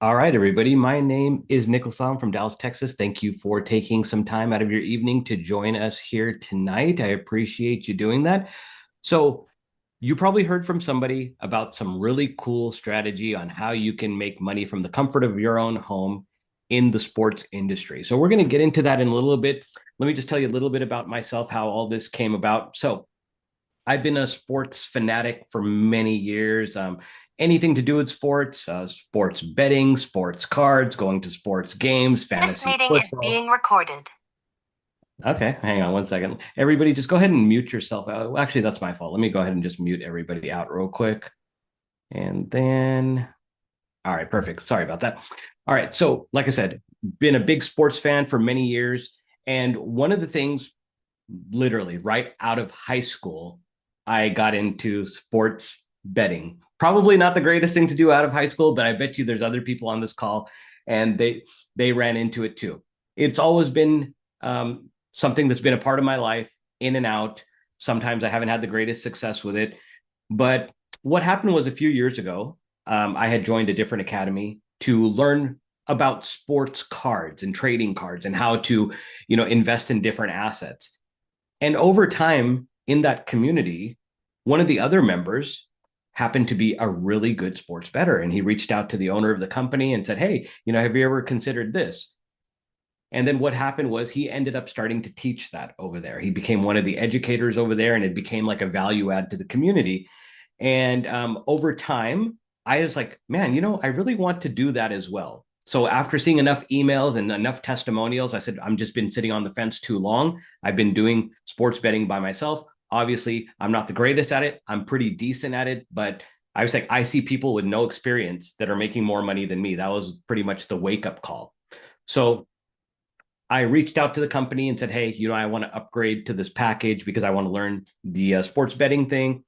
All right, everybody. My name is Nicholas. I'm from Dallas, Texas. Thank you for taking some time out of your evening to join us here tonight. I appreciate you doing that. So, you probably heard from somebody about some really cool strategy on how you can make money from the comfort of your own home in the sports industry. So, we're going to get into that in a little bit. Let me just tell you a little bit about myself, how all this came about. So, I've been a sports fanatic for many years. Anything to do with sports, sports betting, sports cards, going to sports games, This fantasy meeting is football. being recorded. Okay, hang on one second. Everybody, just go ahead and mute yourself out. Well, actually, that's my fault. Let me go ahead and just mute everybody out real quick. And then, all right, perfect. Sorry about that. All right. So, like I said, been a big sports fan for many years. And one of the things literally right out of high school, I got into sports betting. Probably not the greatest thing to do out of high school, but I bet you there's other people on this call and they ran into it too. It's always been something that's been a part of my life, in and out. Sometimes I haven't had the greatest success with it, but what happened was a few years ago, I had joined a different academy to learn about sports cards and trading cards and how to, invest in different assets. And over time in that community, one of the other members happened to be a really good sports bettor. And he reached out to the owner of the company and said, "Hey, have you ever considered this?" And then what happened was he ended up starting to teach that over there. He became one of the educators over there, and it became like a value add to the community. And over time, I was like, man, I really want to do that as well. So after seeing enough emails and enough testimonials, I said, I'm just been sitting on the fence too long. I've been doing sports betting by myself. Obviously, I'm not the greatest at it. I'm pretty decent at it, but I was like, I see people with no experience that are making more money than me. That was pretty much the wake up call. So I reached out to the company and said, "Hey, I want to upgrade to this package because I want to learn the sports betting thing."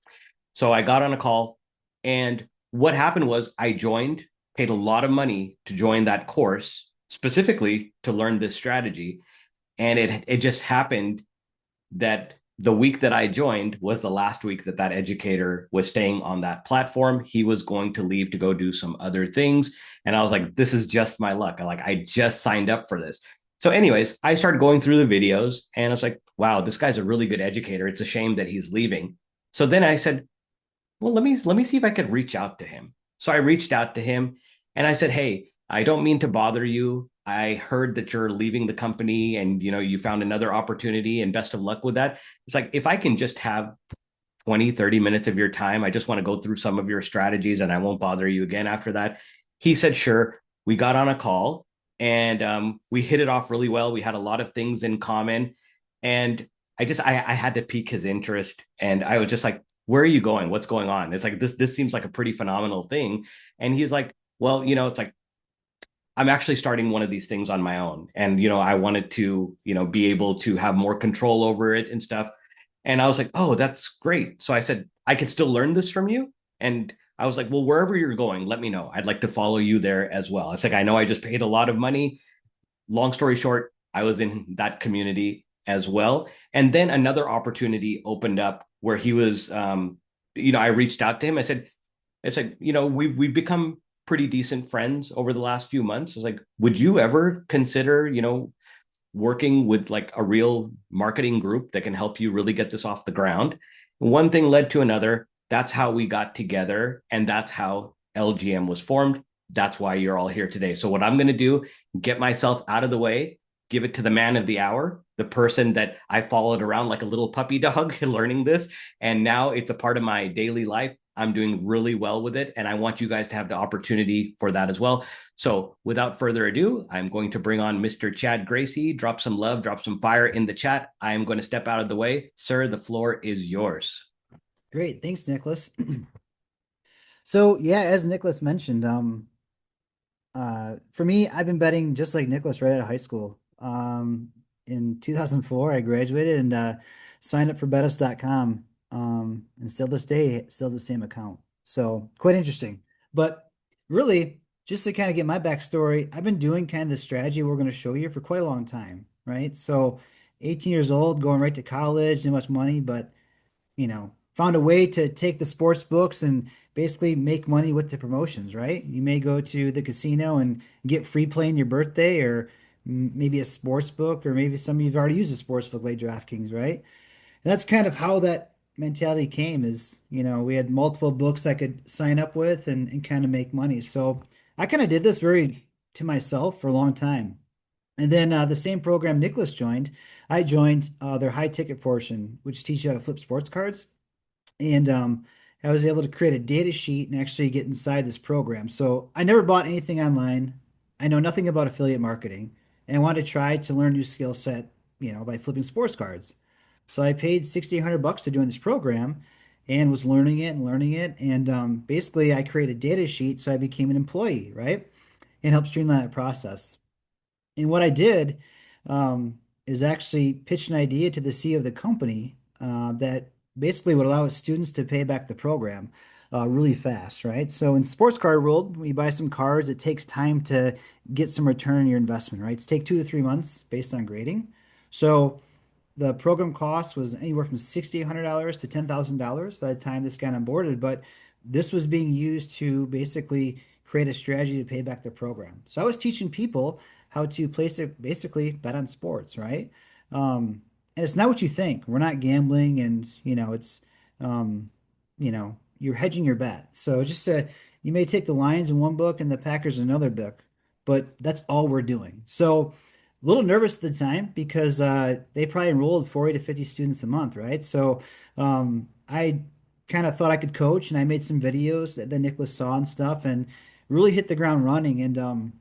So I got on a call, and what happened was I joined, paid a lot of money to join that course specifically to learn this strategy, and it just happened that the week that I joined was the last week that that educator was staying on that platform. He was going to leave to go do some other things. And I was like, this is just my luck. I just signed up for this. So, anyways, I started going through the videos and I was like, wow, this guy's a really good educator. It's a shame that he's leaving. So then I said, well, let me see if I could reach out to him. So I reached out to him and I said, "Hey, I don't mean to bother you. I heard that you're leaving the company and you found another opportunity and best of luck with that." It's like if I can just have 20, 30 minutes of your time, I just want to go through some of your strategies and I won't bother you again after that. He said, "Sure." We got on a call and we hit it off really well. We had a lot of things in common. And I had to pique his interest. And I was just like, "Where are you going? What's going on?" It's like this seems like a pretty phenomenal thing. And he's like, "Well, it's like I'm actually starting one of these things on my own. And I wanted to, be able to have more control over it and stuff." And I was like, "Oh, that's great." So I said, "I can still learn this from you." And I was like, "Well, wherever you're going, let me know. I'd like to follow you there as well." It's like, I know I just paid a lot of money. Long story short, I was in that community as well. And then another opportunity opened up where he was, I reached out to him. I said, we've become pretty decent friends over the last few months. I was like, would you ever consider, working with like a real marketing group that can help you really get this off the ground? One thing led to another. That's how we got together, and that's how LGM was formed. That's why you're all here today. So what I'm going to do, get myself out of the way, give it to the man of the hour, the person that I followed around like a little puppy dog learning this, and now it's a part of my daily life. I'm doing really well with it, and I want you guys to have the opportunity for that as well. So, without further ado, I'm going to bring on Mr. Chad Gracie. Drop some love, drop some fire in the chat. I am going to step out of the way. Sir, the floor is yours. Great. Thanks, Nicholas. So yeah, as Nicholas mentioned, for me, I've been betting just like Nicholas right out of high school. In 2004, I graduated and signed up for betus.com. And still this day, still the same account. So quite interesting. But really, just to kind of get my backstory, I've been doing kind of the strategy we're going to show you for quite a long time, right? So 18 years old, going right to college, didn't much money, but found a way to take the sports books and basically make money with the promotions, right? You may go to the casino and get free play in your birthday, or maybe a sports book, or maybe some of you've already used a sports book like DraftKings, right? And that's kind of how that mentality came is, we had multiple books I could sign up with and kind of make money. So I kind of did this very to myself for a long time. And then the same program Nicholas joined, I joined their high ticket portion, which teaches you how to flip sports cards. And I was able to create a data sheet and actually get inside this program. So I never bought anything online. I know nothing about affiliate marketing, and I wanted to try to learn a new skill set, by flipping sports cards. So I paid 6,800 bucks to join this program and was learning it and learning it. And basically, I created a data sheet so I became an employee, right? And helped streamline that process. And what I did is actually pitch an idea to the CEO of the company that basically would allow its students to pay back the program really fast, right? So in sports card world, when you buy some cards, it takes time to get some return on your investment, right? It's take 2 to 3 months based on grading. So the program cost was anywhere from $6,800 to $10,000 by the time this got onboarded, but this was being used to basically create a strategy to pay back the program. So I was teaching people how to place it, basically bet on sports, right? And it's not what you think. We're not gambling, and it's you're hedging your bet. So just you may take the Lions in one book and the Packers in another book, but that's all we're doing. So a little nervous at the time because they probably enrolled 40 to 50 students a month, right? So I kind of thought I could coach, and I made some videos that Nicholas saw and stuff, and really hit the ground running, and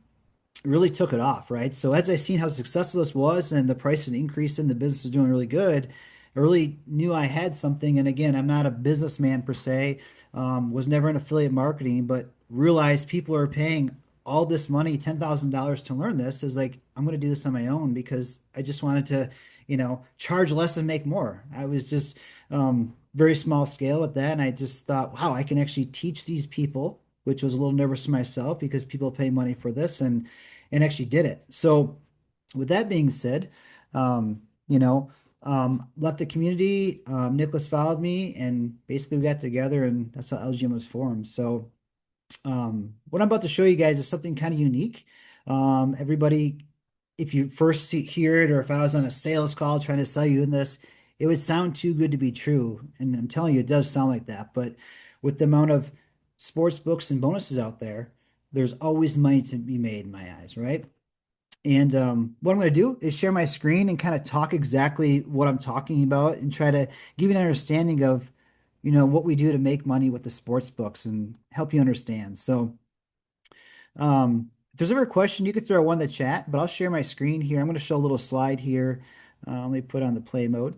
really took it off, right? So as I seen how successful this was and the price had increased and the business was doing really good, I really knew I had something. And again, I'm not a businessman per se, was never in affiliate marketing, but realized people are paying all this money, $10,000 to learn this. Is like, I'm going to do this on my own because I just wanted to, charge less and make more. I was just very small scale with that. And I just thought, wow, I can actually teach these people, which was a little nervous for myself because people pay money for this, and actually did it. So with that being said, um, left the community. Nicholas followed me, and basically we got together, and that's how LGM was formed. So what I'm about to show you guys is something kind of unique. Everybody, if you first hear it, or if I was on a sales call trying to sell you in this, it would sound too good to be true. And I'm telling you, it does sound like that. But with the amount of sports books and bonuses out there, there's always money to be made in my eyes, right? And what I'm going to do is share my screen and kind of talk exactly what I'm talking about and try to give you an understanding of, what we do to make money with the sports books and help you understand. So, if there's ever a question, you could throw one in the chat, but I'll share my screen here. I'm going to show a little slide here. Let me put on the play mode.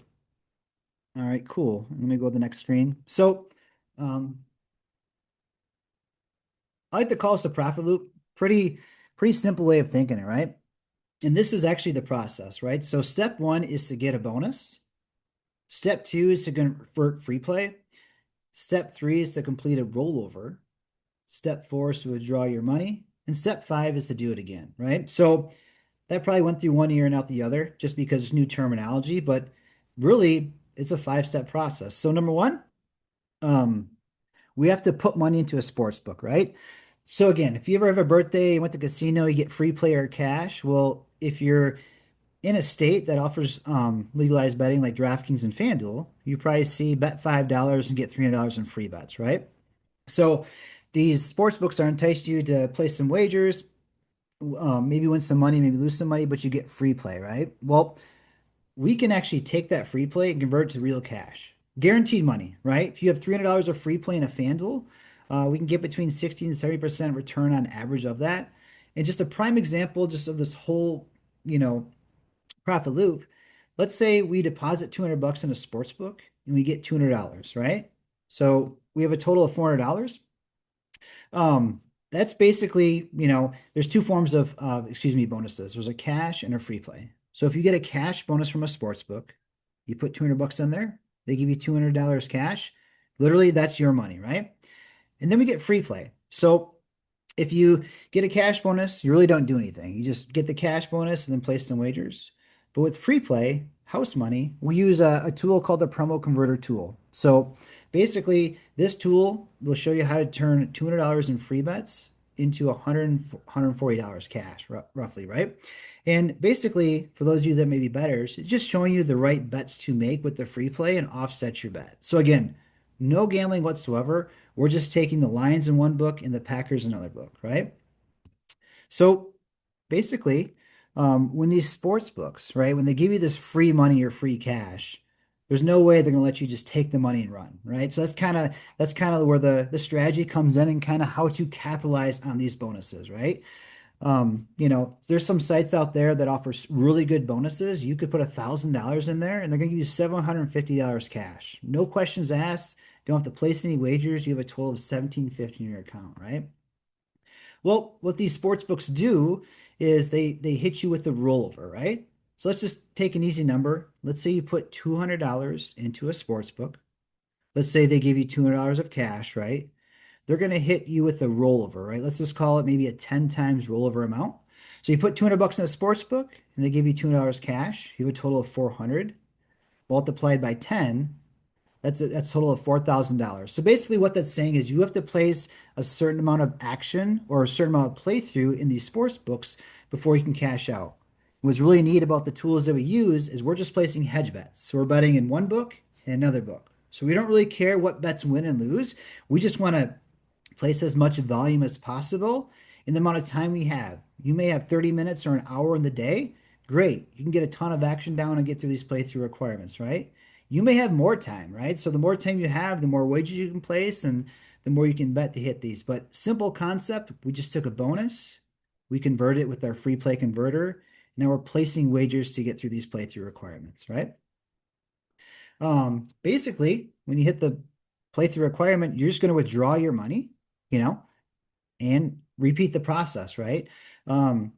All right, cool. Let me go to the next screen. So, um, I like to call this a profit loop. Pretty simple way of thinking it, right? And this is actually the process, right? So step one is to get a bonus. Step two is to convert free play. Step three is to complete a rollover. Step four is to withdraw your money. And step five is to do it again, right? So that probably went through one ear and out the other just because it's new terminology, but really it's a 5-step process. So number one, um, we have to put money into a sports book, right? So again, if you ever have a birthday, you went to casino, you get free play or cash. Well, if you're in a state that offers legalized betting like DraftKings and FanDuel, you probably see bet $5 and get $300 in free bets, right? So these sports books are entice you to place some wagers, maybe win some money, maybe lose some money, but you get free play, right? Well, we can actually take that free play and convert it to real cash. Guaranteed money, right? If you have $300 of free play in a FanDuel, we can get between 60 and 70% return on average of that. And just a prime example just of this whole, you know, profit loop. Let's say we deposit 200 bucks in a sports book and we get $200, right? So we have a total of $400. That's basically, there's two forms of, bonuses. There's a cash and a free play. So if you get a cash bonus from a sports book, you put 200 bucks in there, they give you $200 cash. Literally, that's your money, right? And then we get free play. So if you get a cash bonus, you really don't do anything. You just get the cash bonus and then place some wagers. But with free play, house money, we use a tool called the promo converter tool. So basically, this tool will show you how to turn $200 in free bets into 100, $140 cash, roughly, right? And basically, for those of you that may be bettors, it's just showing you the right bets to make with the free play and offset your bet. So again, no gambling whatsoever. We're just taking the Lions in one book and the Packers in another book, right? So basically, when these sports books, right, when they give you this free money or free cash, there's no way they're going to let you just take the money and run, right? So that's kind of where the strategy comes in and kind of how to capitalize on these bonuses, right? There's some sites out there that offers really good bonuses. You could put $1,000 in there and they're going to give you $750 cash. No questions asked. Don't have to place any wagers. You have a total of 1750 in your account, right? Well, what these sports books do is they hit you with the rollover, right? So let's just take an easy number. Let's say you put $200 into a sports book. Let's say they give you $200 of cash, right? They're going to hit you with a rollover, right? Let's just call it maybe a 10 times rollover amount. So you put 200 bucks in a sports book and they give you $200 cash. You have a total of 400 multiplied by 10. That's a total of $4,000. So basically what that's saying is you have to place a certain amount of action or a certain amount of playthrough in these sports books before you can cash out. What's really neat about the tools that we use is we're just placing hedge bets. So we're betting in one book and another book. So we don't really care what bets win and lose. We just want to place as much volume as possible in the amount of time we have. You may have 30 minutes or an hour in the day. Great. You can get a ton of action down and get through these playthrough requirements, right? You may have more time, right? So the more time you have, the more wagers you can place and the more you can bet to hit these. But simple concept, we just took a bonus, we convert it with our free play converter. Now we're placing wagers to get through these playthrough requirements, right? Basically, when you hit the playthrough requirement, you're just going to withdraw your money, you know, and repeat the process, right? Um,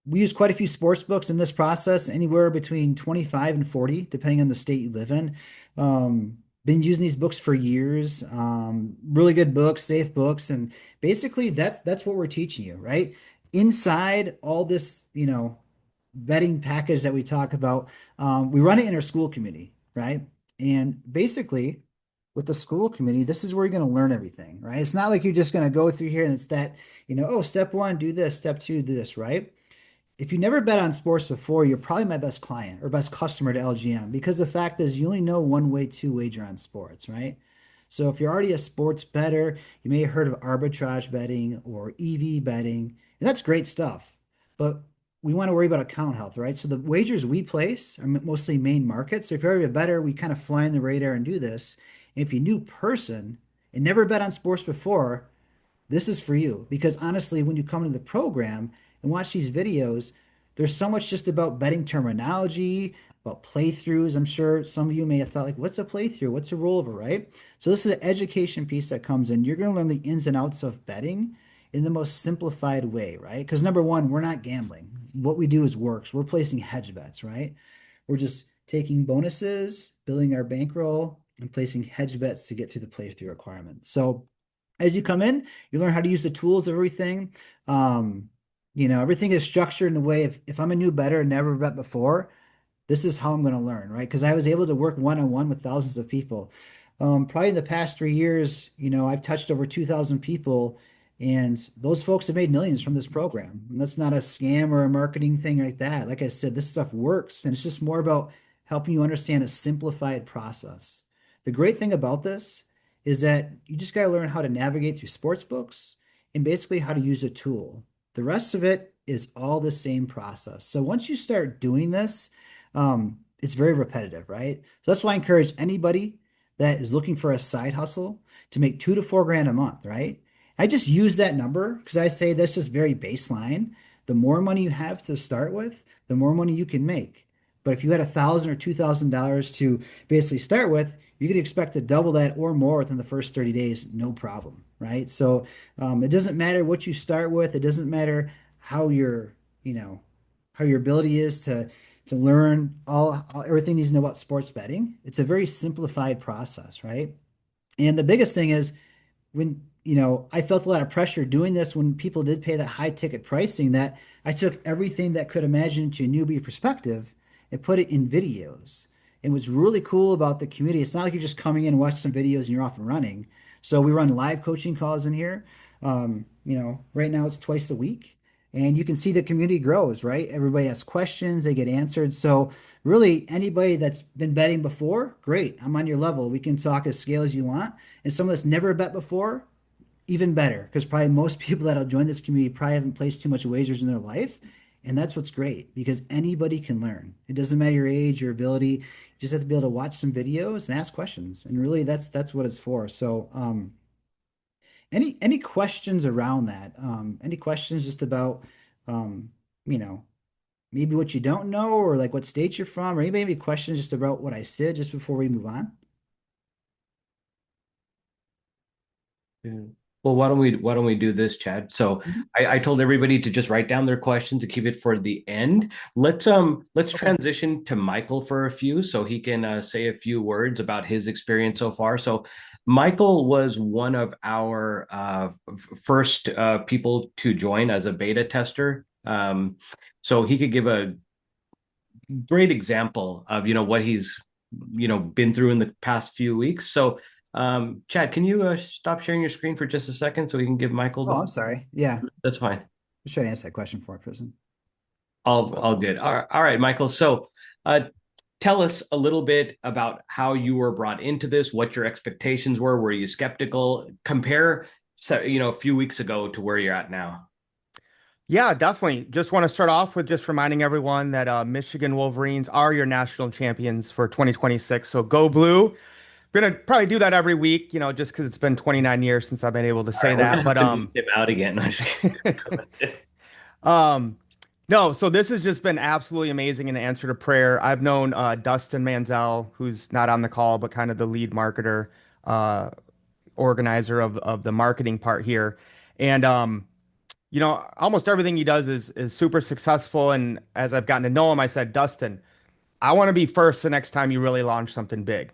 we use quite a few sports books in this process, anywhere between 25 and 40, depending on the state you live in. Been using these books for years. Really good books, safe books, and basically that's what we're teaching you, right? Inside all this, vetting package that we talk about, we run it in our school community, right? And basically, with the school committee, this is where you're going to learn everything, right? It's not like you're just going to go through here and it's that, oh, step one, do this, step two, do this, right? If you never bet on sports before, you're probably my best client or best customer to LGM because the fact is you only know one way to wager on sports, right? So if you're already a sports bettor, you may have heard of arbitrage betting or EV betting, and that's great stuff. But we want to worry about account health, right? So the wagers we place are mostly main markets. So if you're already a bettor, we kind of fly in the radar and do this. And if you're a new person and never bet on sports before, this is for you because honestly, when you come into the program and watch these videos, there's so much just about betting terminology, about playthroughs. I'm sure some of you may have thought, like, what's a playthrough? What's a rollover, right? So this is an education piece that comes in. You're going to learn the ins and outs of betting in the most simplified way, right? Because number one, we're not gambling. What we do is works. We're placing hedge bets, right? We're just taking bonuses, building our bankroll, and placing hedge bets to get through the playthrough requirements. So as you come in, you learn how to use the tools of everything. Everything is structured in a way if I'm a new bettor and never bet before, this is how I'm going to learn, right? Because I was able to work one-on-one with thousands of people. Probably in the past 3 years, I've touched over 2,000 people, and those folks have made millions from this program. And that's not a scam or a marketing thing like that. Like I said, this stuff works, and it's just more about helping you understand a simplified process. The great thing about this is that you just got to learn how to navigate through sports books and basically how to use a tool. The rest of it is all the same process. So once you start doing this, it's very repetitive, right? So that's why I encourage anybody that is looking for a side hustle to make 2 to 4 grand a month, right? I just use that number because I say this is very baseline. The more money you have to start with, the more money you can make. But if you had $1,000 or $2,000 to basically start with, you could expect to double that or more within the first 30 days, no problem, right? So it doesn't matter what you start with. It doesn't matter how you know, how your ability is to learn everything needs to know about sports betting. It's a very simplified process, right? And the biggest thing is when, I felt a lot of pressure doing this when people did pay that high ticket pricing that I took everything that could imagine to a newbie perspective and put it in videos. And what's really cool about the community, it's not like you're just coming in, watch some videos, and you're off and running. So we run live coaching calls in here. Right now it's twice a week, and you can see the community grows, right? Everybody has questions, they get answered. So really, anybody that's been betting before, great, I'm on your level. We can talk as scale as you want. And someone that's never bet before, even better, because probably most people that'll join this community probably haven't placed too much wagers in their life. And that's what's great because anybody can learn. It doesn't matter your age, your ability. You just have to be able to watch some videos and ask questions. And really that's what it's for. So any questions around that? Any questions just about um, you know, maybe what you don't know or like what state you're from, or anybody have any questions just about what I said just before we move on? Yeah. Well, why don't we do this, Chad? So Mhm. I told everybody to just write down their questions to keep it for the end. Let's Okay. transition to Michael for a few so he can say a few words about his experience so far. So Michael was one of our first people to join as a beta tester. So he could give a great example of what he's been through in the past few weeks. So Chad, can you stop sharing your screen for just a second so we can give Michael Oh, the. I'm sorry. Yeah. That's fine. Just try to answer that question for a person. All good. All right, Michael. So tell us a little bit about how you were brought into this, what your expectations were. Were you skeptical? Compare, so, a few weeks ago to where you're at now. Yeah, definitely. Just want to start off with just reminding everyone that Michigan Wolverines are your national champions for 2026. So go blue. Gonna probably do that every week, just because it's been 29 years since I've been able to All say right, we're gonna that. have But to mute him out again. um, no. So this has just been absolutely amazing in answer to prayer. I've known Dustin Manzel, who's not on the call, but kind of the lead marketer, uh, organizer of the marketing part here, and almost everything he does is super successful. And as I've gotten to know him, I said, Dustin, I want to be first the next time you really launch something big.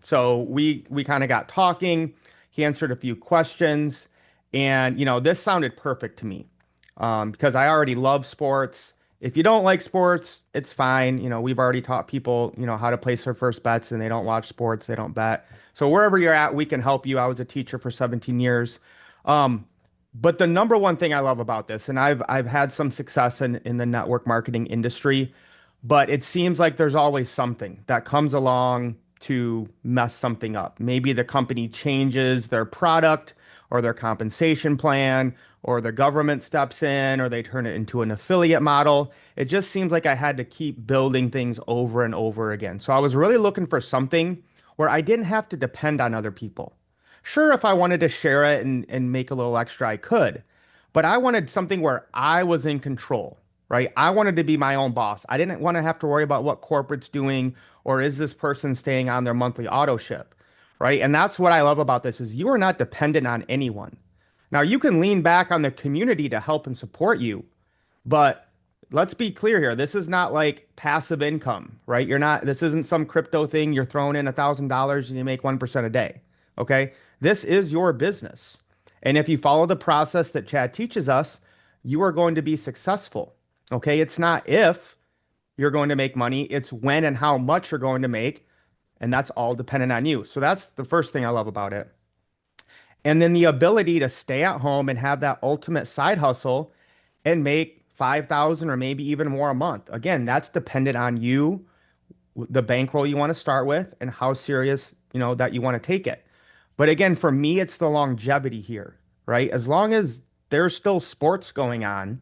So we kind of got talking. He answered a few questions, and this sounded perfect to me because I already love sports. If you don't like sports, it's fine. We've already taught people, how to place their first bets, and they don't watch sports, they don't bet. So wherever you're at, we can help you. I was a teacher for 17 years. Um, but the number one thing I love about this, and I've had some success in the network marketing industry, but it seems like there's always something that comes along to mess something up. Maybe the company changes their product or their compensation plan, or the government steps in, or they turn it into an affiliate model. It just seems like I had to keep building things over and over again. So I was really looking for something where I didn't have to depend on other people. Sure, if I wanted to share it and make a little extra, I could. But I wanted something where I was in control, right? I wanted to be my own boss. I didn't want to have to worry about what corporate's doing or is this person staying on their monthly auto ship, right? And that's what I love about this is you are not dependent on anyone. Now you can lean back on the community to help and support you, but let's be clear here. This is not like passive income, right? This isn't some crypto thing. You're throwing in $1,000 and you make 1% a day. Okay. This is your business. And if you follow the process that Chad teaches us, you are going to be successful. Okay. It's not if you're going to make money, it's when and how much you're going to make. And that's all dependent on you. So that's the first thing I love about it. And then the ability to stay at home and have that ultimate side hustle and make 5,000 or maybe even more a month. Again, that's dependent on you, the bankroll you want to start with, and how serious, that you want to take it. But again, for me, it's the longevity here, right? As long as there's still sports going on,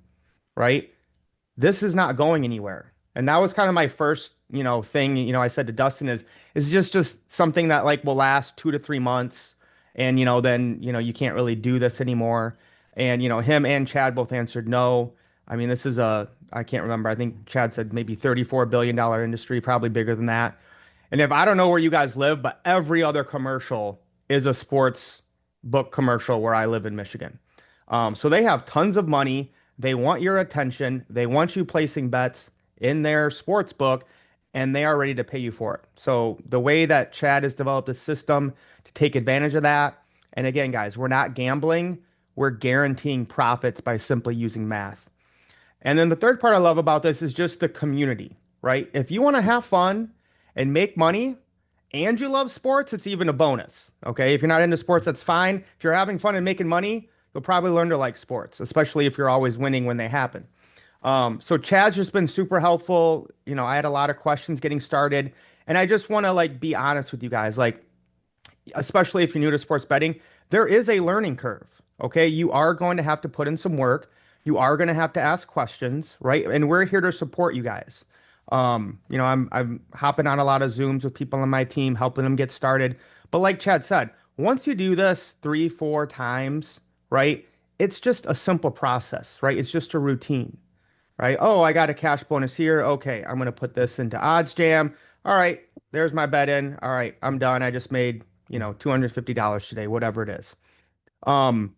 right? This is not going anywhere. And that was kind of my first, thing, I said to Dustin is just something that like will last 2 to 3 months. And, then, you can't really do this anymore. And, him and Chad both answered no. I mean, this is I can't remember. I think Chad said maybe $34 billion industry, probably bigger than that. And if I don't know where you guys live, but every other commercial is a sports book commercial where I live in Michigan. So they have tons of money. They want your attention. They want you placing bets in their sports book, and they are ready to pay you for it. So the way that Chad has developed a system to take advantage of that, and again, guys, we're not gambling. We're guaranteeing profits by simply using math. And then the third part I love about this is just the community, right? If you want to have fun and make money and you love sports, it's even a bonus. Okay. If you're not into sports, that's fine. If you're having fun and making money, you'll probably learn to like sports, especially if you're always winning when they happen. So Chad's just been super helpful. You know, I had a lot of questions getting started, and I just want to like be honest with you guys. Like, especially if you're new to sports betting, there is a learning curve. Okay. You are going to have to put in some work. You are going to have to ask questions, right? And we're here to support you guys. You know, I'm hopping on a lot of Zooms with people on my team, helping them get started. But like Chad said, once you do this 3, 4 times, right, it's just a simple process, right? It's just a routine, right? Oh, I got a cash bonus here. Okay, I'm gonna put this into odds jam. All right, there's my bet in. All right, I'm done. I just made, $250 today, whatever it is. Um,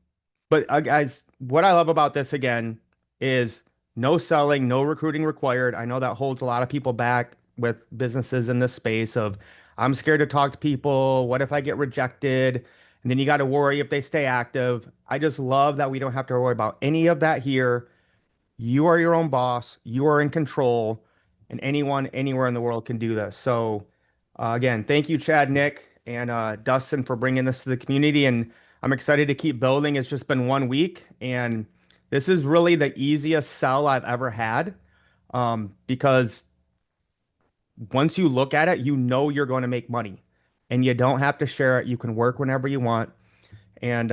but guys, what I love about this again is no selling, no recruiting required. I know that holds a lot of people back with businesses in this space of I'm scared to talk to people. What if I get rejected? And then you got to worry if they stay active. I just love that we don't have to worry about any of that here. You are your own boss. You are in control, and anyone anywhere in the world can do this. So, again, thank you, Chad, Nick, and Dustin for bringing this to the community. And I'm excited to keep building. It's just been 1 week, and this is really the easiest sell I've ever had because once you look at it, you know you're going to make money, and you don't have to share it. You can work whenever you want. And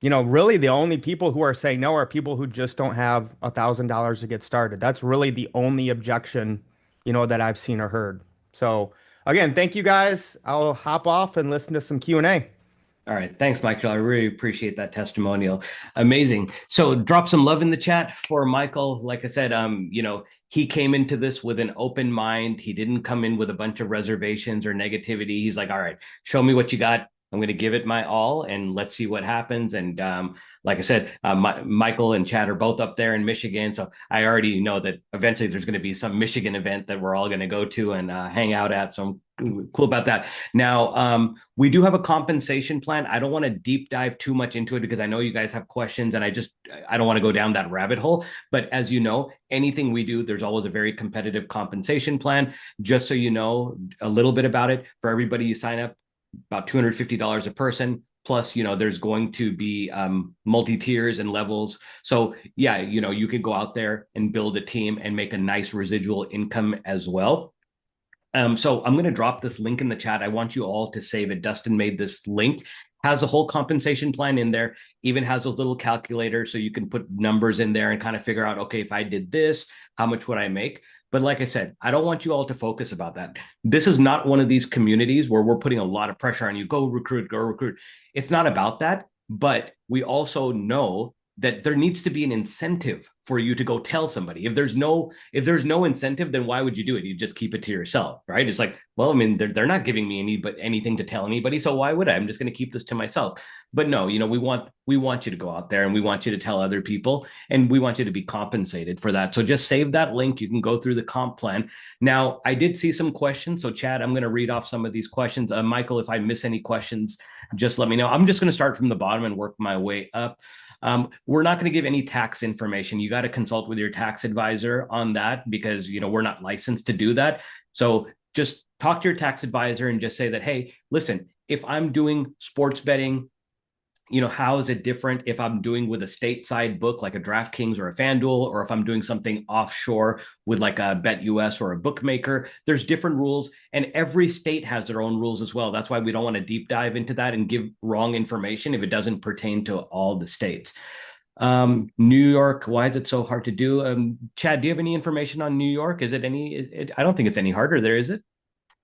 really the only people who are saying no are people who just don't have $1,000 to get started. That's really the only objection, that I've seen or heard. So again, thank you guys. I'll hop off and listen to some Q&A. All right. Thanks, Michael. I really appreciate that testimonial. Amazing. So drop some love in the chat for Michael. Like I said, he came into this with an open mind. He didn't come in with a bunch of reservations or negativity. He's like, all right, show me what you got. I'm going to give it my all and let's see what happens. And like I said, Michael and Chad are both up there in Michigan. So I already know that eventually there's going to be some Michigan event that we're all going to go to and hang out at. So I'm cool about that. Now, we do have a compensation plan. I don't want to deep dive too much into it because I know you guys have questions and I don't want to go down that rabbit hole. But as you know, anything we do, there's always a very competitive compensation plan. Just so you know a little bit about it, for everybody you sign up, about $250 a person. Plus, there's going to be multi tiers and levels. So yeah, you could go out there and build a team and make a nice residual income as well. So I'm going to drop this link in the chat. I want you all to save it. Dustin made this link, has a whole compensation plan in there, even has those little calculators so you can put numbers in there and kind of figure out, okay, if I did this, how much would I make? But like I said, I don't want you all to focus about that. This is not one of these communities where we're putting a lot of pressure on you. Go recruit, go recruit. It's not about that. But we also know that there needs to be an incentive for you to go tell somebody. If there's no incentive, then why would you do it? You just keep it to yourself, right? It's like, well, I mean, they're not giving me anything to tell anybody, so why would I? I'm just going to keep this to myself. But no, we want you to go out there and we want you to tell other people and we want you to be compensated for that. So just save that link. You can go through the comp plan. Now, I did see some questions. So Chad, I'm going to read off some of these questions. Michael, if I miss any questions, just let me know. I'm just going to start from the bottom and work my way up. We're not going to give any tax information. You got to consult with your tax advisor on that because, we're not licensed to do that. So just talk to your tax advisor and just say that, hey, listen, if I'm doing sports betting, how is it different if I'm doing with a stateside book like a DraftKings or a FanDuel, or if I'm doing something offshore with like a BetUS or a bookmaker? There's different rules, and every state has their own rules as well. That's why we don't want to deep dive into that and give wrong information if it doesn't pertain to all the states. New York, why is it so hard to do? Chad, do you have any information on New York? I don't think it's any harder there, is it?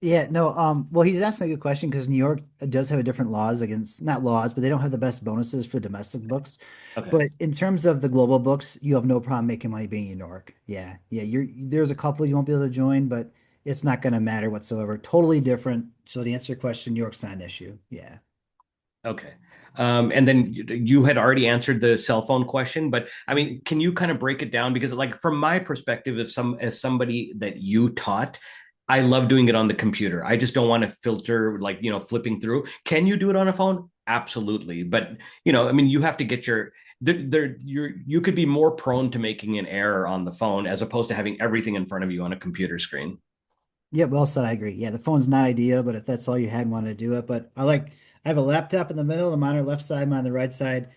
Yeah, no, well, he's asking a good question because New York does have a different laws against, not laws, but they don't have the best bonuses for domestic books. Okay. But in terms of the global books, you have no problem making money being in New York. Yeah, yeah, there's a couple you won't be able to join, but it's not going to matter whatsoever. Totally different. So to answer your question, New York's not an issue. Yeah. Okay. And then you had already answered the cell phone question, but I mean, can you kind of break it down? Because like from my perspective, as somebody that you taught, I love doing it on the computer. I just don't want to filter like, flipping through. Can you do it on a phone? Absolutely. But, I mean, you have to get you could be more prone to making an error on the phone as opposed to having everything in front of you on a computer screen. Yeah, well said. I agree. Yeah, the phone's not ideal, but if that's all you had, wanted to do it. But I have a laptop in the middle, the monitor left side, mine on the right side.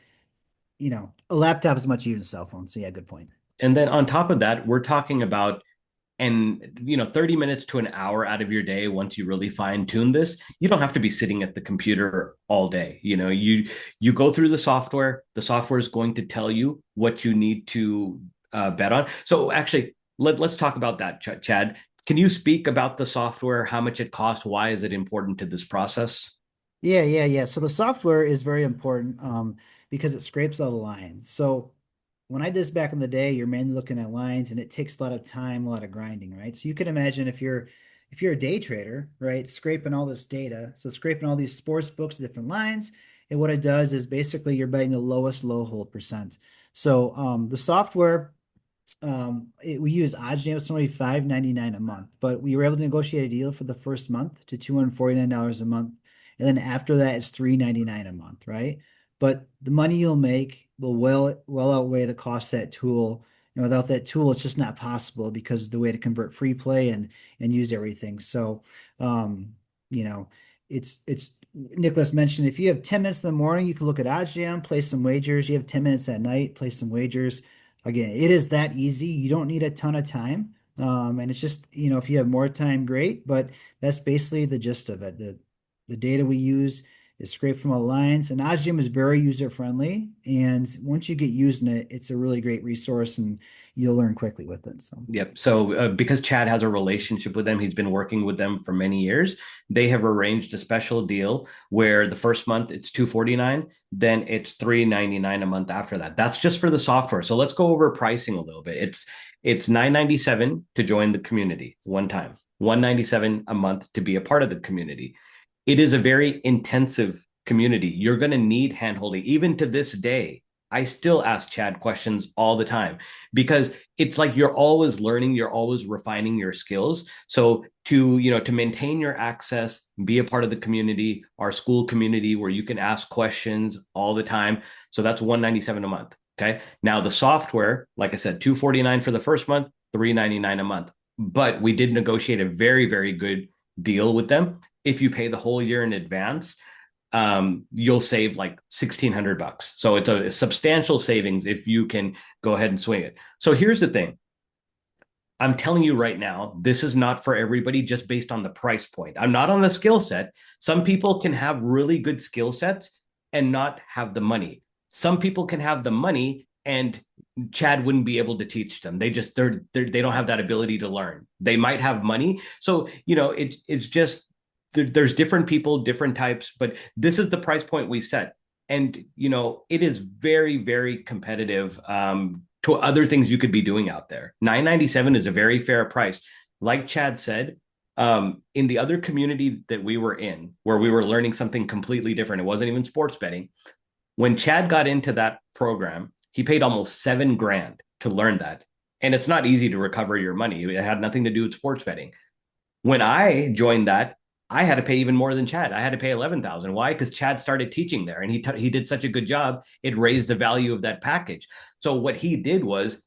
A laptop is much easier than a cell phone. So yeah, good point. And then on top of that, we're talking about, and 30 minutes to an hour out of your day, once you really fine tune this, you don't have to be sitting at the computer all day. You go through the software is going to tell you what you need to bet on. So actually, let's talk about that. Chad, can you speak about the software, how much it costs, why is it important to this process? Yeah. So the software is very important because it scrapes all the lines. So when I did this back in the day, you're mainly looking at lines and it takes a lot of time, a lot of grinding, right? So you can imagine if you're a day trader, right, scraping all this data, so scraping all these sports books, different lines, and what it does is basically you're betting the lowest low hold percent. So the software we use LGM. It's only $5.99 a month, but we were able to negotiate a deal for the first month to $249 a month, and then after that it's $3.99 a month, right? But the money you'll make will well outweigh the cost of that tool. And without that tool, it's just not possible because of the way to convert free play and use everything. So, um, you know, it's Nicholas mentioned if you have 10 minutes in the morning, you can look at OddsJam, place some wagers. You have 10 minutes at night, place some wagers. Again, it is that easy. You don't need a ton of time. And it's just, if you have more time, great. But that's basically the gist of it. The data we use is scraped from all lines, and Osgym is very user friendly. And once you get using it, it's a really great resource, and you'll learn quickly with it. So, Yep. So because Chad has a relationship with them, he's been working with them for many years. They have arranged a special deal where the first month it's 249, then it's 399 a month after that. That's just for the software. So let's go over pricing a little bit. It's 997 to join the community one time, 197 a month to be a part of the community. It is a very intensive community. You're going to need handholding. Even to this day, I still ask Chad questions all the time because it's like you're always learning, you're always refining your skills. So to maintain your access, be a part of the community, our school community where you can ask questions all the time. So that's 197 a month. Okay. Now the software, like I said, 249 for the first month, 399 a month. But we did negotiate a very, very good deal with them. If you pay the whole year in advance, you'll save like $1,600. So it's a substantial savings if you can go ahead and swing it. So here's the thing. I'm telling you right now, this is not for everybody just based on the price point. I'm not on the skill set. Some people can have really good skill sets and not have the money. Some people can have the money and Chad wouldn't be able to teach them. They don't have that ability to learn. They might have money. So, it's just there's different people, different types, but this is the price point we set. And, it is very, very competitive to other things you could be doing out there. 997 is a very fair price. Like Chad said, in the other community that we were in, where we were learning something completely different, it wasn't even sports betting. When Chad got into that program, he paid almost 7 grand to learn that. And it's not easy to recover your money. It had nothing to do with sports betting. When I joined that, I had to pay even more than Chad. I had to pay 11,000. Why? Because Chad started teaching there, and he did such a good job. It raised the value of that package. So what he did was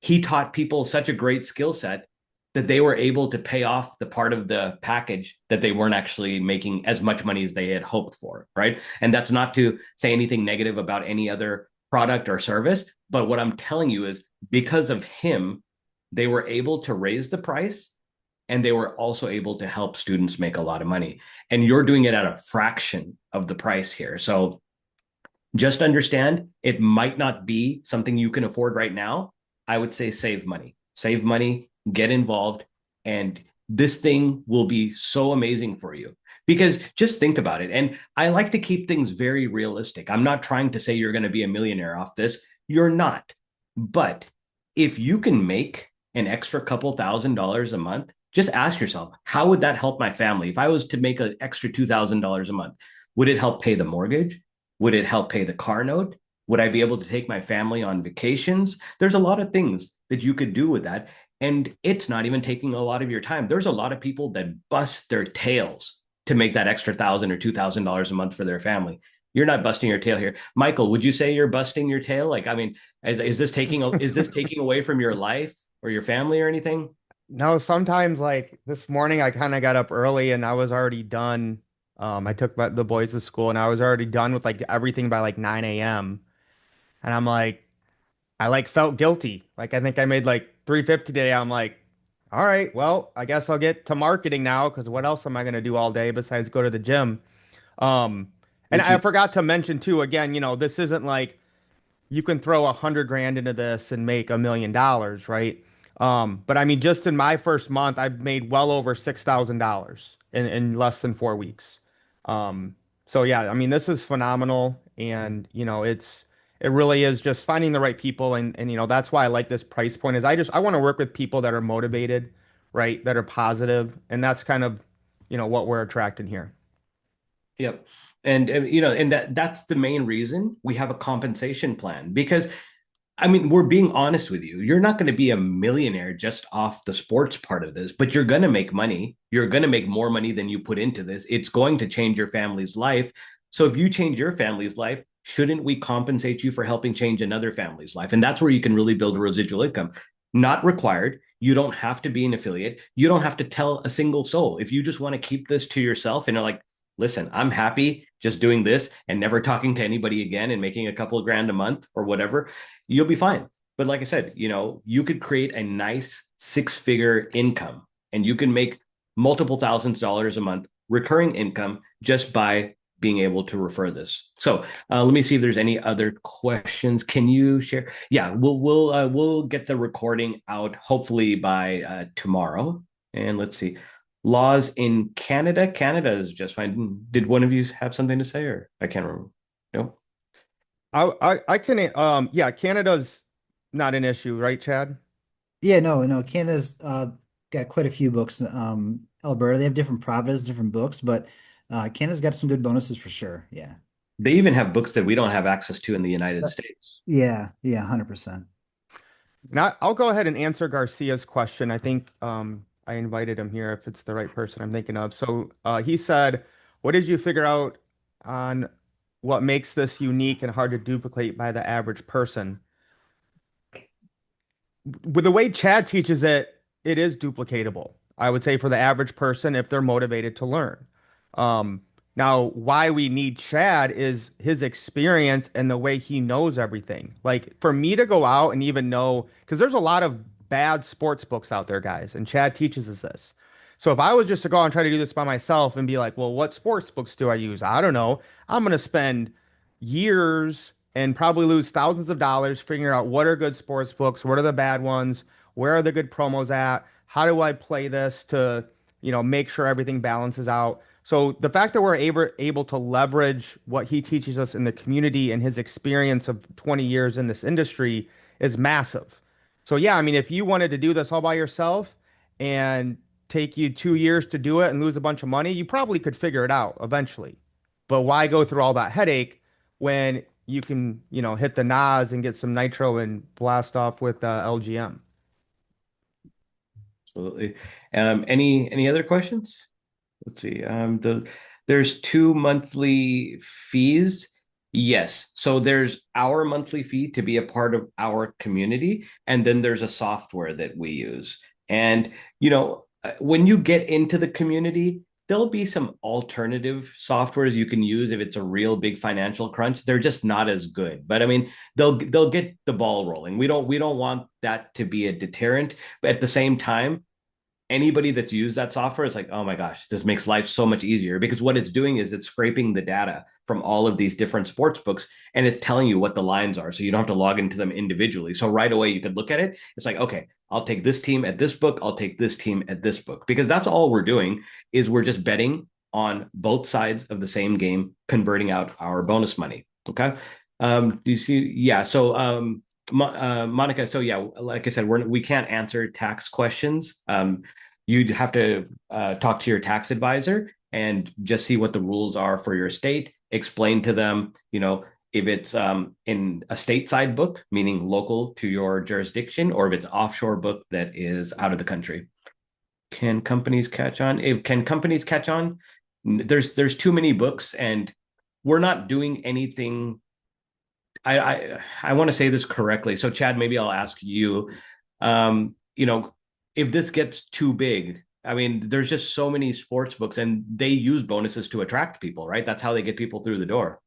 he taught people such a great skill set that they were able to pay off the part of the package that they weren't actually making as much money as they had hoped for, right? And that's not to say anything negative about any other product or service, but what I'm telling you is because of him, they were able to raise the price and they were also able to help students make a lot of money. And you're doing it at a fraction of the price here. So just understand it might not be something you can afford right now. I would say save money, get involved, and this thing will be so amazing for you. Because just think about it. And I like to keep things very realistic. I'm not trying to say you're going to be a millionaire off this. You're not. But if you can make an extra couple $1,000s a month, just ask yourself, how would that help my family? If I was to make an extra $2,000 a month, would it help pay the mortgage? Would it help pay the car note? Would I be able to take my family on vacations? There's a lot of things that you could do with that. And it's not even taking a lot of your time. There's a lot of people that bust their tails to make that extra $1,000 or $2,000 a month for their family. You're not busting your tail here. Michael, would you say you're busting your tail? Like, I mean, is this taking away from your life or your family or anything? No, sometimes like this morning I kind of got up early and I was already done. I took the boys to school and I was already done with like everything by like 9 a.m. And I'm like, I like felt guilty. Like I think I made like 350 today. I'm like, all right, well, I guess I'll get to marketing now because what else am I gonna do all day besides go to the gym? Um, and Which I you, forgot to mention too, again, this isn't like you can throw 100 grand into this and make $1 million, right? But I mean, just in my first month, I've made well over $6,000 in less than 4 weeks. Um, so yeah, I mean, this is phenomenal, and it really is just finding the right people, and that's why I like this price point. Is I want to work with people that are motivated, right? That are positive, and that's kind of what we're attracting here. yep. And that's the main reason we have a compensation plan because I mean, we're being honest with you. You're not going to be a millionaire just off the sports part of this, but you're going to make money. You're going to make more money than you put into this. It's going to change your family's life. So if you change your family's life, shouldn't we compensate you for helping change another family's life? And that's where you can really build a residual income. Not required. You don't have to be an affiliate. You don't have to tell a single soul. If you just want to keep this to yourself and you're like, listen, I'm happy just doing this and never talking to anybody again and making a couple of grand a month or whatever, you'll be fine. But like I said, you could create a nice six-figure income and you can make multiple thousands of dollars a month recurring income just by being able to refer this. So let me see if there's any other questions. Can you share? Yeah, we'll get the recording out hopefully by tomorrow. And let's see, laws in Canada. Canada is just fine. Did one of you have something to say, or I can't remember? No. I can yeah, Canada's not an issue, right, Chad? Yeah, no, Canada's got quite a few books. Alberta, they have different provinces, different books, but Canada's got some good bonuses for sure. Yeah. They even have books that we don't have access to in the United Uh, States. yeah, 100%. Now, I'll go ahead and answer Garcia's question. I think I invited him here if it's the right person I'm thinking of. So he said, what did you figure out on what makes this unique and hard to duplicate by the average person? With the way Chad teaches it, it is duplicatable. I would say for the average person if they're motivated to learn. Um, Now, why we need Chad is his experience and the way he knows everything. Like for me to go out and even know, because there's a lot of bad sports books out there, guys, and Chad teaches us this. So if I was just to go out and try to do this by myself and be like, well, what sports books do I use? I don't know. I'm going to spend years and probably lose thousands of dollars figuring out what are good sports books, what are the bad ones, where are the good promos at, how do I play this to, make sure everything balances out. So the fact that we're able to leverage what he teaches us in the community and his experience of 20 years in this industry is massive. So yeah, I mean, if you wanted to do this all by yourself and take you 2 years to do it and lose a bunch of money, you probably could figure it out eventually. But why go through all that headache when you can, hit the NOS and get some nitro and blast off with LGM? Absolutely. Any other questions? Let's see. There's two monthly fees. Yes. So there's our monthly fee to be a part of our community, and then there's a software that we use. And when you get into the community, there'll be some alternative softwares you can use if it's a real big financial crunch. They're just not as good. But I mean, they'll get the ball rolling. We don't want that to be a deterrent, but at the same time, anybody that's used that software is like, oh my gosh, this makes life so much easier because what it's doing is it's scraping the data from all of these different sports books and it's telling you what the lines are. So you don't have to log into them individually. So right away you could look at it. It's like, okay, I'll take this team at this book. I'll take this team at this book because that's all we're doing is we're just betting on both sides of the same game, converting out our bonus money. Okay. Do you see? Yeah. So, Monica, so yeah, like I said, we can't answer tax questions. You'd have to talk to your tax advisor and just see what the rules are for your state. Explain to them, if it's in a stateside book, meaning local to your jurisdiction, or if it's offshore book that is out of the country. Can companies catch on? If can companies catch on? There's too many books, and we're not doing anything. I want to say this correctly. So Chad, maybe I'll ask you. if this gets too big, I mean, there's just so many sports books and they use bonuses to attract people, right? That's how they get people through the door.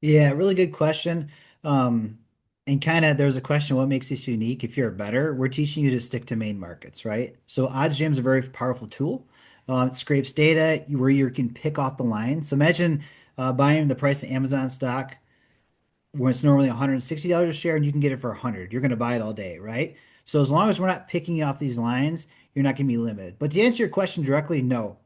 Yeah, really good question. Um, and kind of there's a question, what makes this unique? If you're a better, we're teaching you to stick to main markets, right? So OddsJam is a very powerful tool. It scrapes data where you can pick off the line. So imagine buying the price of Amazon stock when it's normally $160 a share and you can get it for 100. You're going to buy it all day, right? So as long as we're not picking off these lines, you're not going to be limited. But to answer your question directly, no.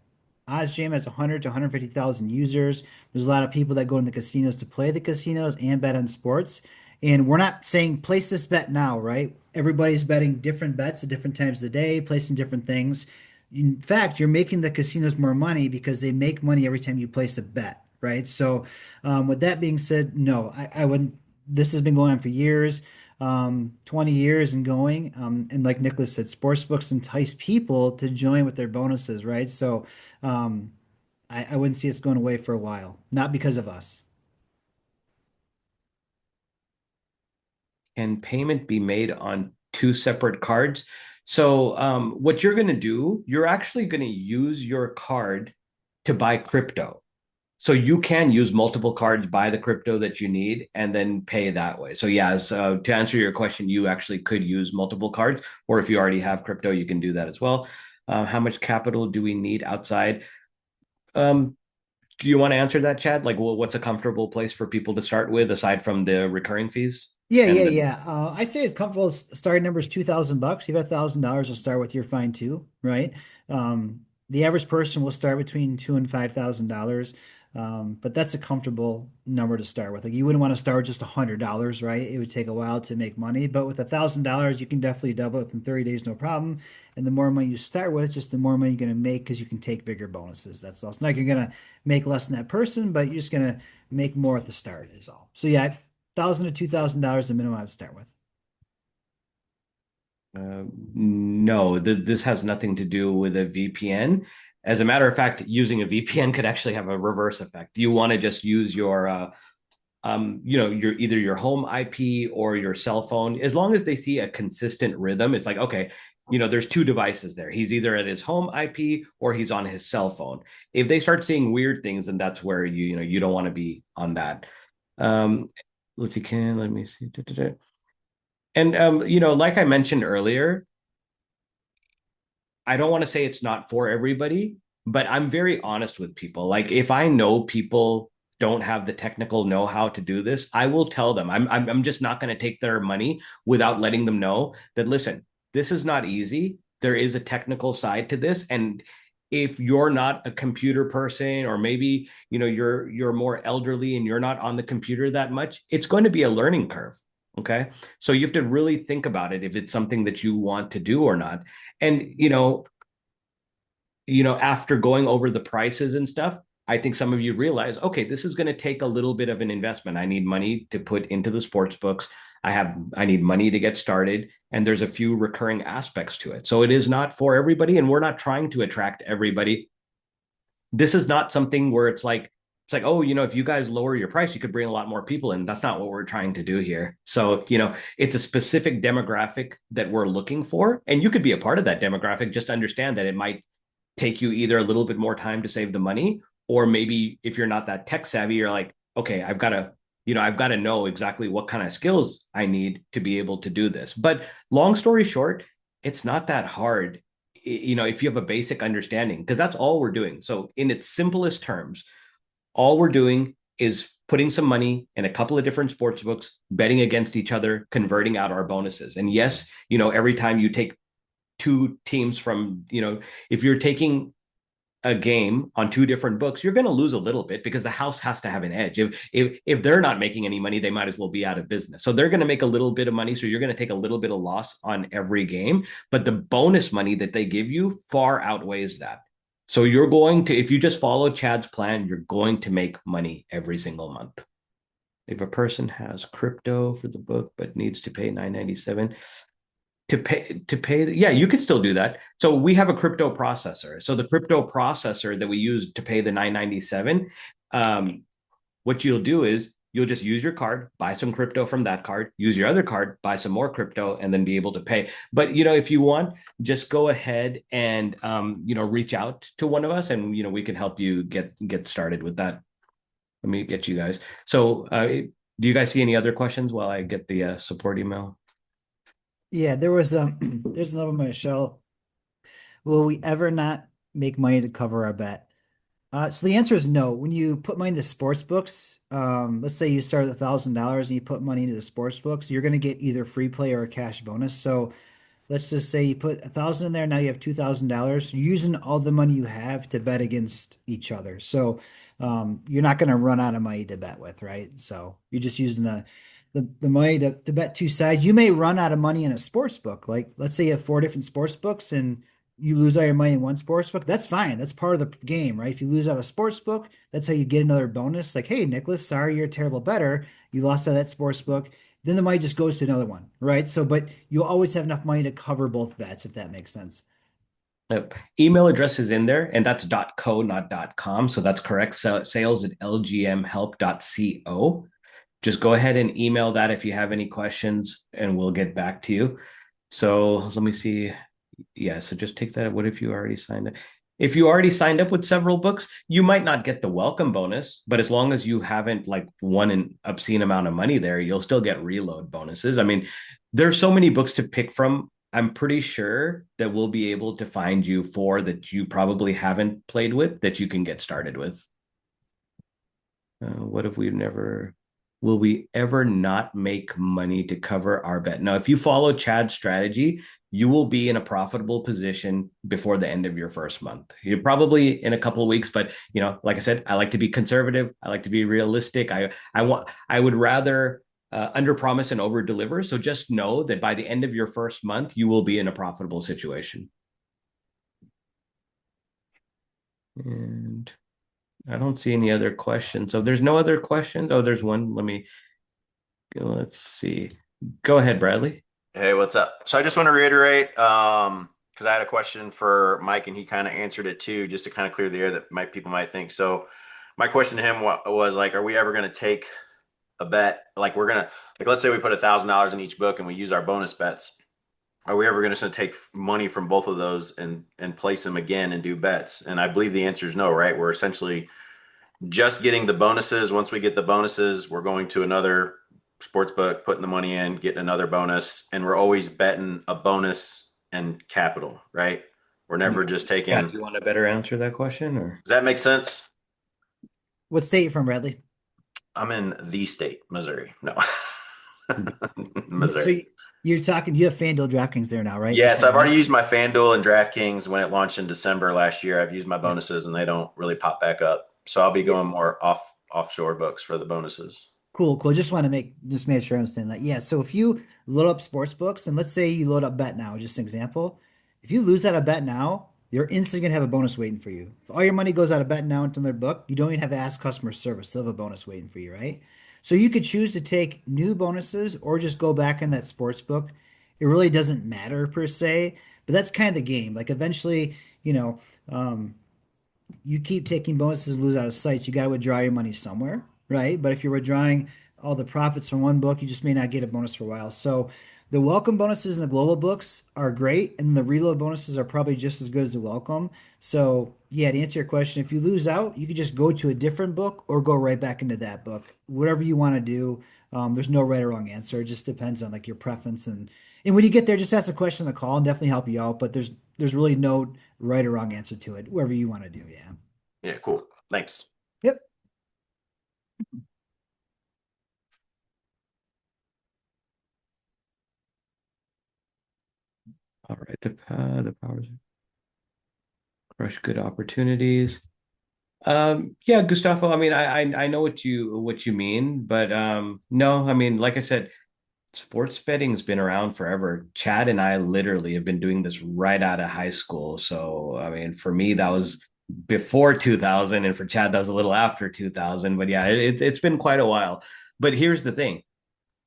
OddsJam has 100 to 150,000 users. There's a lot of people that go in the casinos to play the casinos and bet on sports. And we're not saying place this bet now, right? Everybody's betting different bets at different times of the day, placing different things. In fact, you're making the casinos more money because they make money every time you place a bet, right? So, with that being said, no, I wouldn't. This has been going on for years, 20 years and going. And like Nicholas said, sportsbooks entice people to join with their bonuses, right? So, um, I wouldn't see us going away for a while, not because of us. Can payment be made on two separate cards? So, what you're going to do, you're actually going to use your card to buy crypto. So you can use multiple cards, buy the crypto that you need, and then pay that way. So yeah, so to answer your question, you actually could use multiple cards, or if you already have crypto, you can do that as well. How much capital do we need outside? Um, do you want to answer that, Chad? Like, well, what's a comfortable place for people to start with aside from the recurring fees Yeah, yeah, and the yeah. I say it's comfortable. Starting number is $2,000. You have $1,000 to start with. You're fine too, right? The average person will start between $2,000 and $5,000, but that's a comfortable number to start with. Like you wouldn't want to start with just $100, right? It would take a while to make money, but with $1,000, you can definitely double it within 30 days, no problem. And the more money you start with, just the more money you're going to make because you can take bigger bonuses. That's all. It's not like you're going to make less than that person, but you're just going to make more at the start is all. So yeah, $1,000 to $2,000 the minimum I would start with. no, this has nothing to do with a VPN. As a matter of fact, using a VPN could actually have a reverse effect. You want to just use your your either your home IP or your cell phone, as long as they see a consistent rhythm, it's like, okay, there's two devices there. He's either at his home IP or he's on his cell phone. If they start seeing weird things, then that's where you don't want to be on that. Um, let's see, let me see. And like I mentioned earlier, I don't want to say it's not for everybody, but I'm very honest with people. Like if I know people don't have the technical know-how to do this, I will tell them. I'm just not going to take their money without letting them know that listen, this is not easy. There is a technical side to this, and if you're not a computer person, or maybe you're more elderly and you're not on the computer that much, it's going to be a learning curve. Okay, so you have to really think about it if it's something that you want to do or not. And after going over the prices and stuff, I think some of you realize, okay, this is going to take a little bit of an investment. I need money to put into the sports books. I need money to get started, and there's a few recurring aspects to it. So it is not for everybody, and we're not trying to attract everybody. This is not something where it's like, oh, if you guys lower your price, you could bring a lot more people in. That's not what we're trying to do here. So, it's a specific demographic that we're looking for. And you could be a part of that demographic. Just understand that it might take you either a little bit more time to save the money, or maybe if you're not that tech savvy, you're like, okay, I've got to know exactly what kind of skills I need to be able to do this. But long story short, it's not that hard, if you have a basic understanding, because that's all we're doing. So in its simplest terms, all we're doing is putting some money in a couple of different sports books, betting against each other, converting out our bonuses. And yes, every time you take two teams from, if you're taking a game on two different books, you're going to lose a little bit because the house has to have an edge. If they're not making any money, they might as well be out of business. So they're going to make a little bit of money. So you're going to take a little bit of loss on every game, but the bonus money that they give you far outweighs that. So you're going to, if you just follow Chad's plan, you're going to make money every single month. If a person has crypto for the book but needs to pay 997 to pay, yeah, you could still do that. So we have a crypto processor. So the crypto processor that we use to pay the 997, what you'll do is you'll just use your card, buy some crypto from that card, use your other card, buy some more crypto, and then be able to pay. But if you want, just go ahead and reach out to one of us, and we can help you get started with that. Let me get you guys. So, do you guys see any other questions while I get the support email? Yeah, there was there's another one, Michelle. Will we ever not make money to cover our bet? So the answer is no. When you put money into sports books, let's say you start with $1,000 and you put money into the sports books, you're going to get either free play or a cash bonus. So let's just say you put 1,000 in there, now you have $2,000. You're using all the money you have to bet against each other. So you're not going to run out of money to bet with, right? So you're just using the money to bet two sides. You may run out of money in a sports book. Like let's say you have four different sports books and you lose all your money in one sports book. That's fine. That's part of the game, right? If you lose out of a sports book, that's how you get another bonus. Like, hey, Nicholas, sorry, you're a terrible bettor. You lost out of that sports book. Then the money just goes to another one, right? So, but you'll always have enough money to cover both bets, if that makes sense. Yep. Email address is in there, and that's .co, not .com. So that's correct. So sales at lgmhelp.co. Just go ahead and email that if you have any questions, and we'll get back to you. So let me see. Yeah, so just take that. What if you already signed up? If you already signed up with several books, you might not get the welcome bonus, but as long as you haven't like won an obscene amount of money there, you'll still get reload bonuses. I mean, there's so many books to pick from. I'm pretty sure that we'll be able to find you four that you probably haven't played with that you can get started with. What if we never, will we ever not make money to cover our bet? Now, if you follow Chad's strategy, you will be in a profitable position before the end of your first month. You're probably in a couple of weeks, but like I said, I like to be conservative. I like to be realistic. I would rather under promise and over deliver. So just know that by the end of your first month, you will be in a profitable situation. And I don't see any other questions. So if there's no other questions. Oh, there's one. Let's see. Go ahead, Bradley. Hey, what's up? So I just want to reiterate, because I had a question for Mike and he kind of answered it too, just to kind of clear the air that people might think. So my question to him was like, are we ever going to take a bet? Like let's say we put $1,000 in each book and we use our bonus bets. Are we ever going to take money from both of those and place them again and do bets? And I believe the answer is no, right? We're essentially just getting the bonuses. Once we get the bonuses, we're going to another sports book, putting the money in, getting another bonus, and we're always betting a bonus and capital, right? We're never just taking. Yeah, do you want to better answer that question, or Does that make sense? What state you from, Bradley? I'm in the state, Missouri. No, So Missouri. you're talking, you have FanDuel DraftKings there now, right? Just Yes, want I've to already know. used my FanDuel and DraftKings when it launched in December last year. I've used my bonuses and they don't really pop back up. So I'll be Yeah. going more offshore books for the bonuses. Cool, cool. Just make sure I understand that. Yeah. So if you load up sports books and let's say you load up bet now, just an example. If you lose out of bet now, you're instantly gonna have a bonus waiting for you. If all your money goes out of bet now into their book, you don't even have to ask customer service. They'll have a bonus waiting for you, right? So you could choose to take new bonuses or just go back in that sports book. It really doesn't matter per se, but that's kind of the game. Like eventually, you know, um, you keep taking bonuses and lose out of sight, you got to withdraw your money somewhere, right? But if you're withdrawing all the profits from one book, you just may not get a bonus for a while. So the welcome bonuses in the global books are great, and the reload bonuses are probably just as good as the welcome. So yeah, to answer your question, if you lose out, you can just go to a different book or go right back into that book. Whatever you want to do. There's no right or wrong answer. It just depends on like your preference and when you get there, just ask a question on the call and definitely help you out. But there's really no right or wrong answer to it. Whatever you want to do, yeah. Yeah, cool. Thanks. Yep. all right, the powers crush good opportunities. Yeah, Gustavo. I mean, I know what you mean, but no, I mean, like I said, sports betting's been around forever. Chad and I literally have been doing this right out of high school. So, I mean, for me, that was before 2000, and for Chad, that was a little after 2000. But yeah, it's been quite a while. But here's the thing.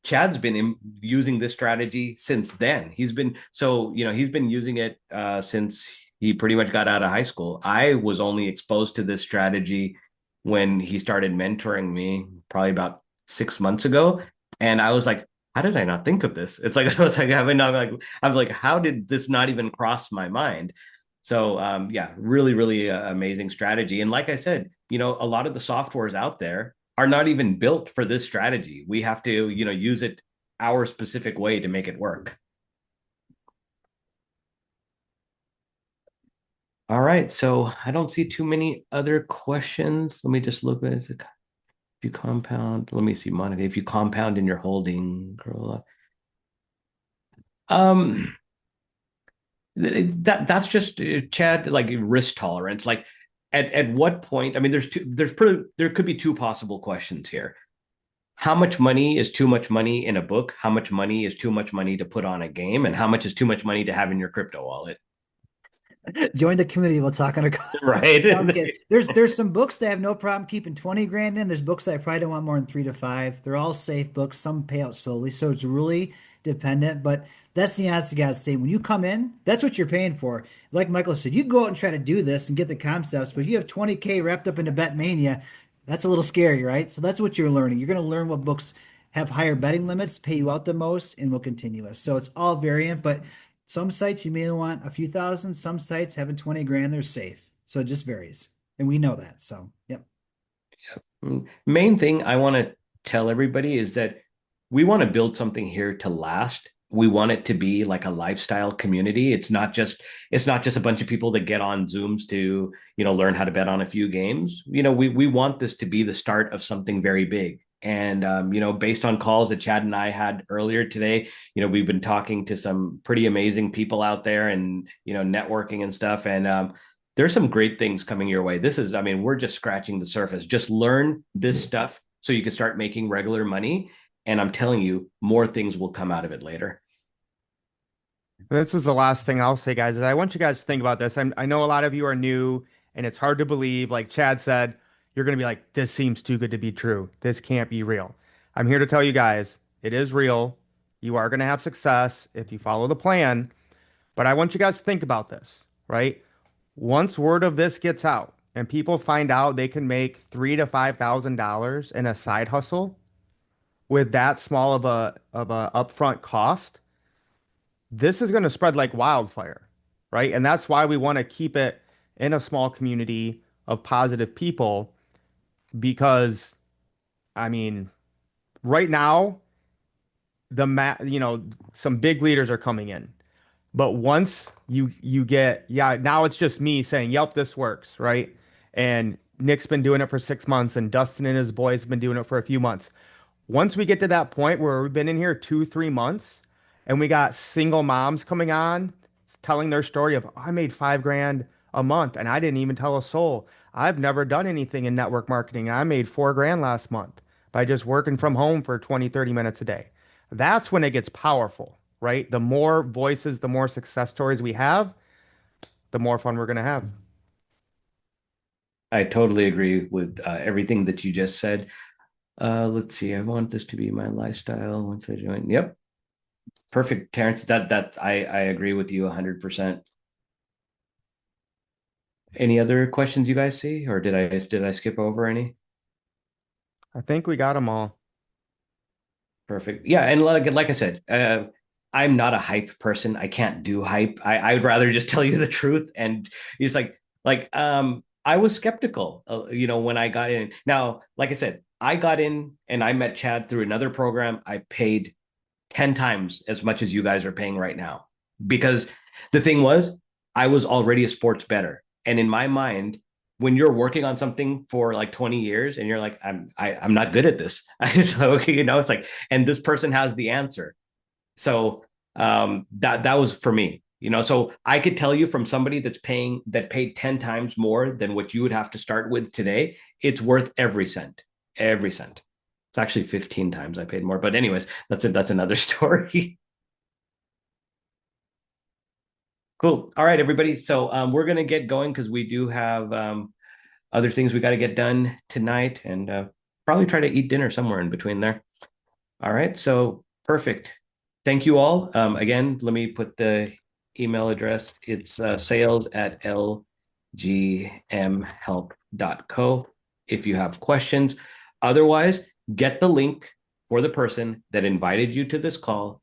Chad's been using this strategy since then. He's been using it since he pretty much got out of high school. I was only exposed to this strategy when he started mentoring me, probably about 6 months ago, and I was like, how did I not think of this? It's like I was like, I'm like, how did this not even cross my mind? So yeah, really, really amazing strategy. And like I said, a lot of the softwares out there are not even built for this strategy. We have to, use it our specific way to make it work. All right, so I don't see too many other questions. Let me just look at it. If you compound, let me see, Monica. If you compound in your holding, girl, um, that's just Chad, like risk tolerance. Like, at what point? I mean, there could be two possible questions here. How much money is too much money in a book? How much money is too much money to put on a game? And how much is too much money to have in your crypto wallet? Join the community. We'll talk on a Right. No, I'm kidding. There's some books that have no problem keeping 20 grand in. There's books that I probably don't want more than 3 to 5. They're all safe books. Some pay out slowly, so it's really dependent. But that's the honest to God statement. When you come in, that's what you're paying for. Like Michael said, you go out and try to do this and get the concepts, but if you have 20K wrapped up into bet mania, that's a little scary, right? So that's what you're learning. You're going to learn what books have higher betting limits, pay you out the most, and will continue us. So it's all variant, but some sites you may want a few thousand. Some sites having 20 grand, they're safe. So it just varies. And we know that. So, yep. Main thing I want to tell everybody is that we want to build something here to last. We want it to be like a lifestyle community. It's not just a bunch of people that get on Zooms to, learn how to bet on a few games. We want this to be the start of something very big. And based on calls that Chad and I had earlier today, we've been talking to some pretty amazing people out there and networking and stuff. And there's some great things coming your way. I mean, we're just scratching the surface. Just learn this stuff so you can start making regular money. And I'm telling you, more things will come out of it later. This is the last thing I'll say, guys, is I want you guys to think about this. I know a lot of you are new and it's hard to believe. Like Chad said, you're going to be like, this seems too good to be true. This can't be real. I'm here to tell you guys, it is real. You are going to have success if you follow the plan. But I want you guys to think about this, right? Once word of this gets out and people find out they can make $3,000 to $5,000 in a side hustle with that small of a upfront cost, this is going to spread like wildfire, right? And that's why we want to keep it in a small community of positive people because, I mean, right now, some big leaders are coming in. But once you get, yeah, now it's just me saying, yep, this works, right? And Nick's been doing it for 6 months, and Dustin and his boys have been doing it for a few months. Once we get to that point where we've been in here 2, 3 months and we got single moms coming on telling their story of, I made 5 grand a month and I didn't even tell a soul. I've never done anything in network marketing. I made 4 grand last month by just working from home for 20, 30 minutes a day. That's when it gets powerful, right? The more voices, the more success stories we have, the more fun we're going to have. I totally agree with everything that you just said. Let's see. I want this to be my lifestyle once I join. Yep. Perfect, Terrence. I agree with you 100%. Any other questions you guys see, or did I skip over any? I think we got them all. Perfect. Yeah, and like I said, I'm not a hype person. I can't do hype. I would rather just tell you the truth. And it's I was skeptical, when I got in. Now, like I said, I got in and I met Chad through another program. I paid 10 times as much as you guys are paying right now because the thing was, I was already a sports bettor, and in my mind, when you're working on something for like 20 years and you're like, I'm not good at this. So, it's like, and this person has the answer. So that was for me, so I could tell you from somebody that paid 10 times more than what you would have to start with today, it's worth every cent, every cent. It's actually 15 times I paid more, but anyways, that's it. That's another story. Cool. All right, everybody. So we're gonna get going because we do have other things we got to get done tonight, and probably try to eat dinner somewhere in between there. All right. So perfect. Thank you all. Again, let me put the email address. It's sales@lgmhelp.co if you have questions. Otherwise, get the link for the person that invited you to this call,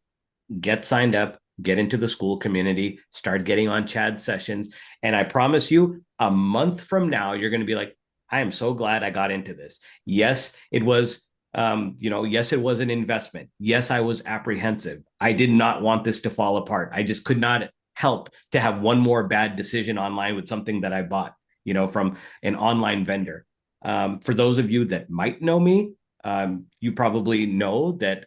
get signed up, get into the school community, start getting on Chad sessions. And I promise you, a month from now, you're going to be like, I am so glad I got into this. Yes, it was, yes, it was an investment. Yes, I was apprehensive. I did not want this to fall apart. I just could not help to have one more bad decision online with something that I bought, from an online vendor. For those of you that might know me, you probably know that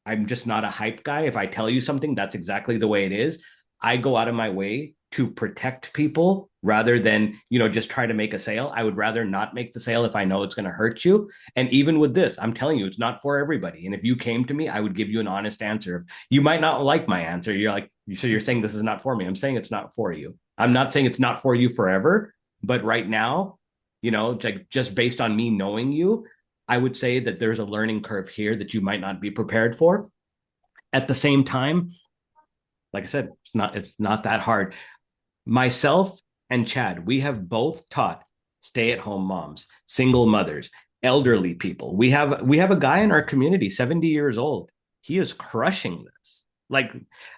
I'm just not a hype guy. If I tell you something, that's exactly the way it is. I go out of my way to protect people rather than, just try to make a sale. I would rather not make the sale if I know it's going to hurt you. And even with this, I'm telling you, it's not for everybody. And if you came to me, I would give you an honest answer. You might not like my answer. You're like, so you're saying this is not for me. I'm saying it's not for you. I'm not saying it's not for you forever, but right now, like just based on me knowing you, I would say that there's a learning curve here that you might not be prepared for. At the same time, like I said, it's not that hard. Myself and Chad, we have both taught stay-at-home moms, single mothers, elderly people. We have a guy in our community, 70 years old. He is crushing this. Like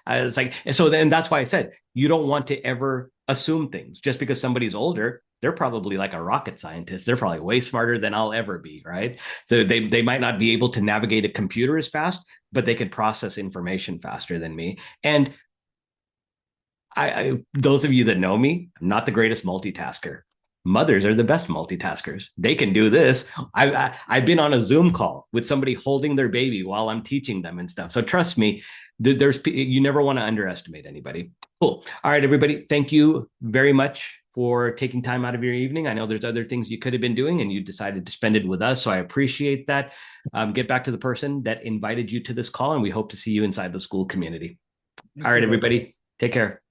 it's like so then that's why I said you don't want to ever assume things just because somebody's older. They're probably like a rocket scientist. They're probably way smarter than I'll ever be, right? So they might not be able to navigate a computer as fast, but they could process information faster than me. And those of you that know me, I'm not the greatest multitasker. Mothers are the best multitaskers. They can do this. I've been on a Zoom call with somebody holding their baby while I'm teaching them and stuff. So trust me, you never want to underestimate anybody. Cool. All right, everybody. Thank you very much for taking time out of your evening. I know there's other things you could have been doing and you decided to spend it with us. So I appreciate that. Get back to the person that invited you to this call, and we hope to see you inside the school community. All right, everybody. Take care.